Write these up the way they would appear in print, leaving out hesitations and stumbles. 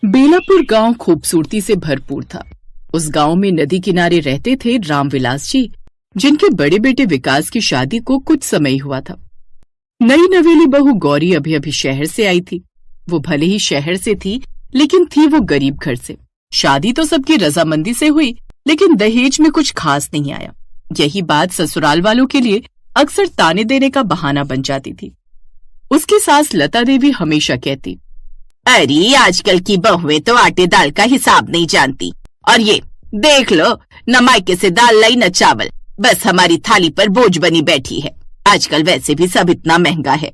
बेलापुर गांव खूबसूरती से भरपूर था। उस गांव में नदी किनारे रहते थे रामविलास जी, जिनके बड़े बेटे विकास की शादी को कुछ समय हुआ था। नई नवेली बहू गौरी अभी अभी शहर से आई थी। वो भले ही शहर से थी, लेकिन थी वो गरीब घर से। शादी तो सबकी रजामंदी से हुई, लेकिन दहेज में कुछ खास नहीं आया। यही बात ससुराल वालों के लिए अक्सर ताने देने का बहाना बन जाती थी। उसकी सास लता देवी हमेशा कहती, अरे आजकल की बहुएं तो आटे दाल का हिसाब नहीं जानती, और ये देख लो, न मायके से दाल लाई न चावल, बस हमारी थाली पर बोझ बनी बैठी है। आजकल वैसे भी सब इतना महंगा है।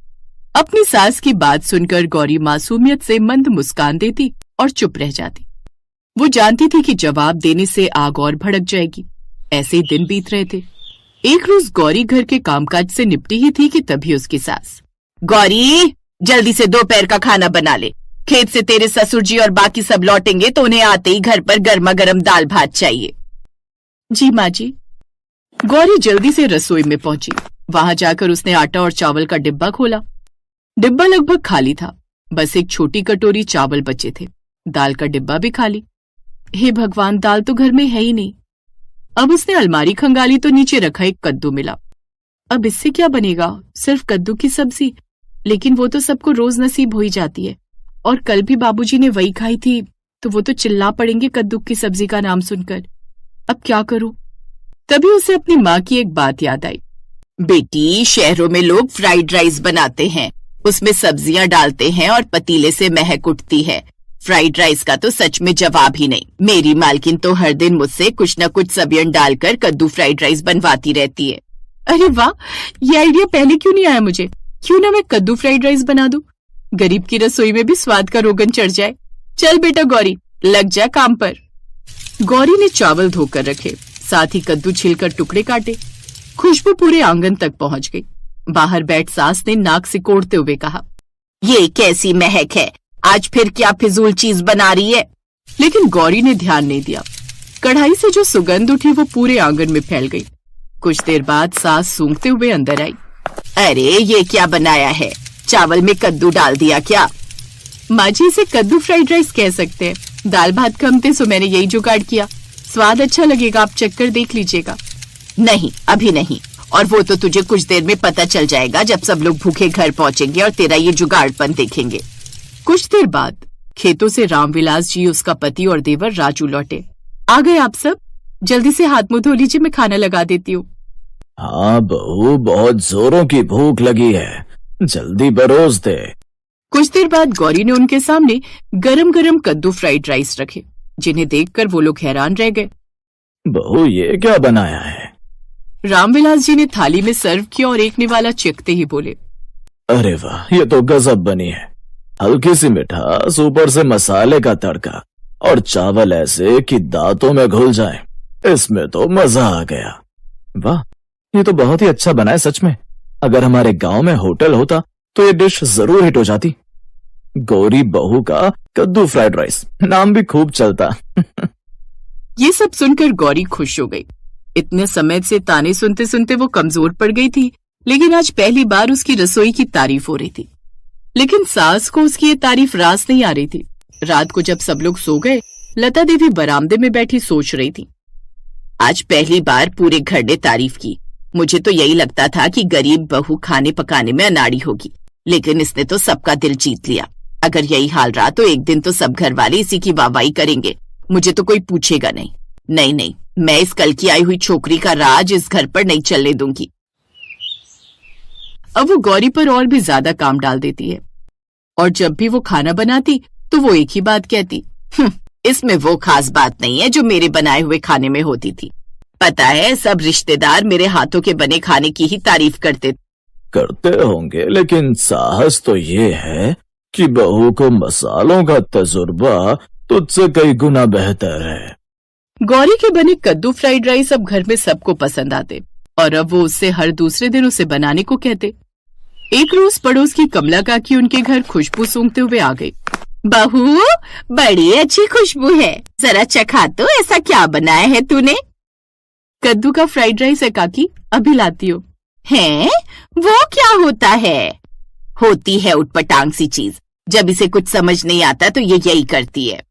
अपनी सास की बात सुनकर गौरी मासूमियत से मंद मुस्कान देती और चुप रह जाती। वो जानती थी कि जवाब देने से आग और भड़क जाएगी। ऐसे ही दिन बीत रहे थे। एक रोज गौरी घर के कामकाज से निपटी ही थी कि तभी उसकी सास, गौरी जल्दी से दोपहर का खाना बना ले। खेत से तेरे ससुर जी और बाकी सब लौटेंगे तो उन्हें आते ही घर पर गर्मा गर्म दाल भात चाहिए। जी माँ जी। गौरी जल्दी से रसोई में पहुंची। वहां जाकर उसने आटा और चावल का डिब्बा खोला। डिब्बा लगभग खाली था, बस एक छोटी कटोरी चावल बचे थे। दाल का डिब्बा भी खाली। हे भगवान, दाल तो घर में है ही नहीं। अब उसने अलमारी खंगाली तो नीचे रखा एक कद्दू मिला। अब इससे क्या बनेगा? सिर्फ कद्दू की सब्जी, लेकिन वो तो सबको रोज नसीब हो ही जाती है। और कल भी बाबूजी ने वही खाई थी, तो वो तो चिल्ला पड़ेंगे कद्दू की सब्जी का नाम सुनकर। अब क्या करूं? तभी उसे अपनी माँ की एक बात याद आई। बेटी, शहरों में लोग फ्राइड राइस बनाते हैं, उसमें सब्जियां डालते हैं और पतीले से महक उठती है। फ्राइड राइस का तो सच में जवाब ही नहीं। मेरी मालकिन तो हर दिन मुझसे कुछ न कुछ सब्जियां डालकर कद्दू फ्राइड राइस बनवाती रहती है। अरे वाह, ये आइडिया पहले क्यों नहीं आया मुझे? क्यों ना मैं कद्दू फ्राइड राइस बना दूं? गरीब की रसोई में भी स्वाद का रोगन चढ़ जाए। चल बेटा गौरी, लग जा काम पर। गौरी ने चावल धोकर रखे, साथ ही कद्दू छिलकर टुकड़े काटे। खुशबू पूरे आंगन तक पहुंच गई। बाहर बैठ सास ने नाक सिकोड़ते हुए कहा, ये कैसी महक है? आज फिर क्या फिजूल चीज बना रही है? लेकिन गौरी ने ध्यान नहीं दिया। कढ़ाई से जो सुगंध उठी वो पूरे आंगन में फैल गई। कुछ देर बाद सास सूंघते हुए अंदर आई। अरे ये क्या बनाया है? चावल में कद्दू डाल दिया क्या? माँ जी, इसे कद्दू फ्राइड राइस कह सकते हैं। दाल भात कम थे सो मैंने यही जुगाड़ किया। स्वाद अच्छा लगेगा, आप चक्कर देख लीजिएगा। नहीं, अभी नहीं, और वो तो तुझे कुछ देर में पता चल जाएगा जब सब लोग भूखे घर पहुंचेंगे और तेरा ये जुगाड़पन देखेंगे। कुछ देर बाद खेतों से रामविलास जी, उसका पति और देवर राजू लौटे। आ गए आप सब? जल्दी से हाथ मुंह धो लीजिए, मैं खाना लगा देती हूँ। हाँ बहू, बहुत जोरों की भूख लगी है, जल्दी बरोस दे। कुछ देर बाद गौरी ने उनके सामने गरम गरम कद्दू फ्राइड राइस रखे, जिन्हें देखकर वो लोग हैरान रह गए। बहू, ये क्या बनाया है? रामविलास जी ने थाली में सर्व किया और एक निवाला चखते ही बोले, अरे वाह, ये तो गजब बनी है। हल्की सी मिठास, ऊपर से मसाले का तड़का, और चावल ऐसे कि दांतों में घुल जाए। इसमें तो मजा आ गया। वाह, ये तो बहुत ही अच्छा बना है सच में। अगर हमारे गांव में होटल होता तो ये डिश जरूर हिट हो जाती। गौरी बहू का कद्दू फ्राइड राइस, नाम भी खूब चलता। ये सब सुनकर गौरी खुश हो गई। इतने समय से ताने सुनते सुनते वो कमजोर पड़ गई थी, लेकिन आज पहली बार उसकी रसोई की तारीफ हो रही थी। लेकिन सास को उसकी ये तारीफ रास नहीं आ रही थी। रात को जब सब लोग सो गए, लता देवी बरामदे में बैठी सोच रही थी। आज पहली बार पूरे घर ने तारीफ की। मुझे तो यही लगता था कि गरीब बहू खाने पकाने में अनाड़ी होगी, लेकिन इसने तो सबका दिल जीत लिया। अगर यही हाल रहा तो एक दिन तो सब घर वाले इसी की वाहवाही करेंगे। मुझे तो कोई पूछेगा नहीं। नहीं नहीं, मैं इस कल की आई हुई छोकरी का राज इस घर पर नहीं चलने दूंगी। अब वो गौरी पर और भी ज्यादा काम डाल देती है, और जब भी वो खाना बनाती तो वो एक ही बात कहती, इसमें वो खास बात नहीं है जो मेरे बनाए हुए खाने में होती थी। पता है, सब रिश्तेदार मेरे हाथों के बने खाने की ही तारीफ करते होंगे, लेकिन साहस तो ये है कि बहू को मसालों का तजुर्बा तुझसे कई गुना बेहतर है। गौरी के बने कद्दू फ्राइड राइस अब घर में सबको पसंद आते, और अब वो उससे हर दूसरे दिन उसे बनाने को कहते। एक रोज पड़ोस की कमला काकी उनके घर खुशबू सूंघते हुए आ गई। बहू, बड़ी अच्छी खुशबू है, जरा चखा तो, ऐसा क्या बनाया है तूने? कद्दू का फ्राइड राइस है काकी, अभी लाती हूँ। हैं? वो क्या होता है? होती है उटपटांग सी चीज। जब इसे कुछ समझ नहीं आता तो ये यही करती है।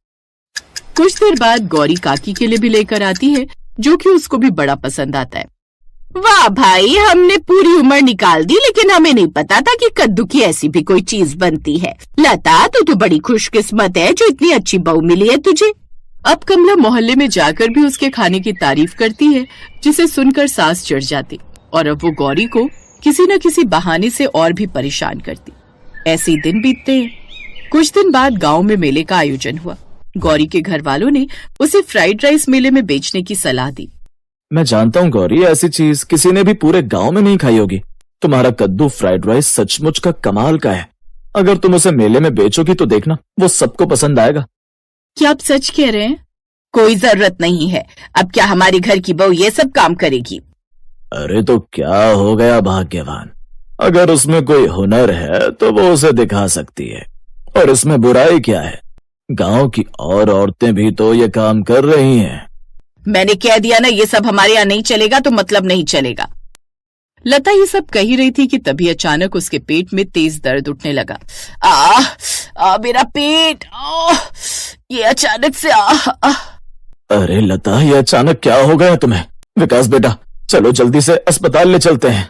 कुछ देर बाद गौरी काकी के लिए भी लेकर आती है, जो कि उसको भी बड़ा पसंद आता है। वाह भाई, हमने पूरी उम्र निकाल दी लेकिन हमें नहीं पता था कि कद्दू की ऐसी भी कोई चीज बनती है। लता, तू बड़ी खुशकिस्मत है जो इतनी अच्छी बहू मिली है तुझे। अब कमला मोहल्ले में जाकर भी उसके खाने की तारीफ करती है, जिसे सुनकर सांस चढ़ जाती और अब वो गौरी को किसी न किसी बहाने से और भी परेशान करती। ऐसे ही दिन बीतते हैं। कुछ दिन बाद गांव में मेले का आयोजन हुआ। गौरी के घर वालों ने उसे फ्राइड राइस मेले में बेचने की सलाह दी। मैं जानता हूँ गौरी, ऐसी चीज किसी ने भी पूरे गांव में नहीं खाई होगी। तुम्हारा कद्दू फ्राइड राइस सचमुच का कमाल का है। अगर तुम उसे मेले में बेचोगी तो देखना वो सबको पसंद आएगा। क्या आप सच कह रहे हैं? कोई जरूरत नहीं है। अब क्या हमारे घर की बहू ये सब काम करेगी? अरे तो क्या हो गया भाग्यवान, अगर उसमें कोई हुनर है तो वो उसे दिखा सकती है, और इसमें बुराई क्या है? गांव की और औरतें भी तो ये काम कर रही हैं। मैंने कह दिया ना, ये सब हमारे यहाँ नहीं चलेगा तो मतलब नहीं चलेगा। लता ये सब कही रही थी कि तभी अचानक उसके पेट में तेज दर्द उठने लगा। मेरा पेट, ये अचानक से अरे लता, ये अचानक क्या हो गया तुम्हें? विकास बेटा, चलो जल्दी से अस्पताल ले चलते हैं।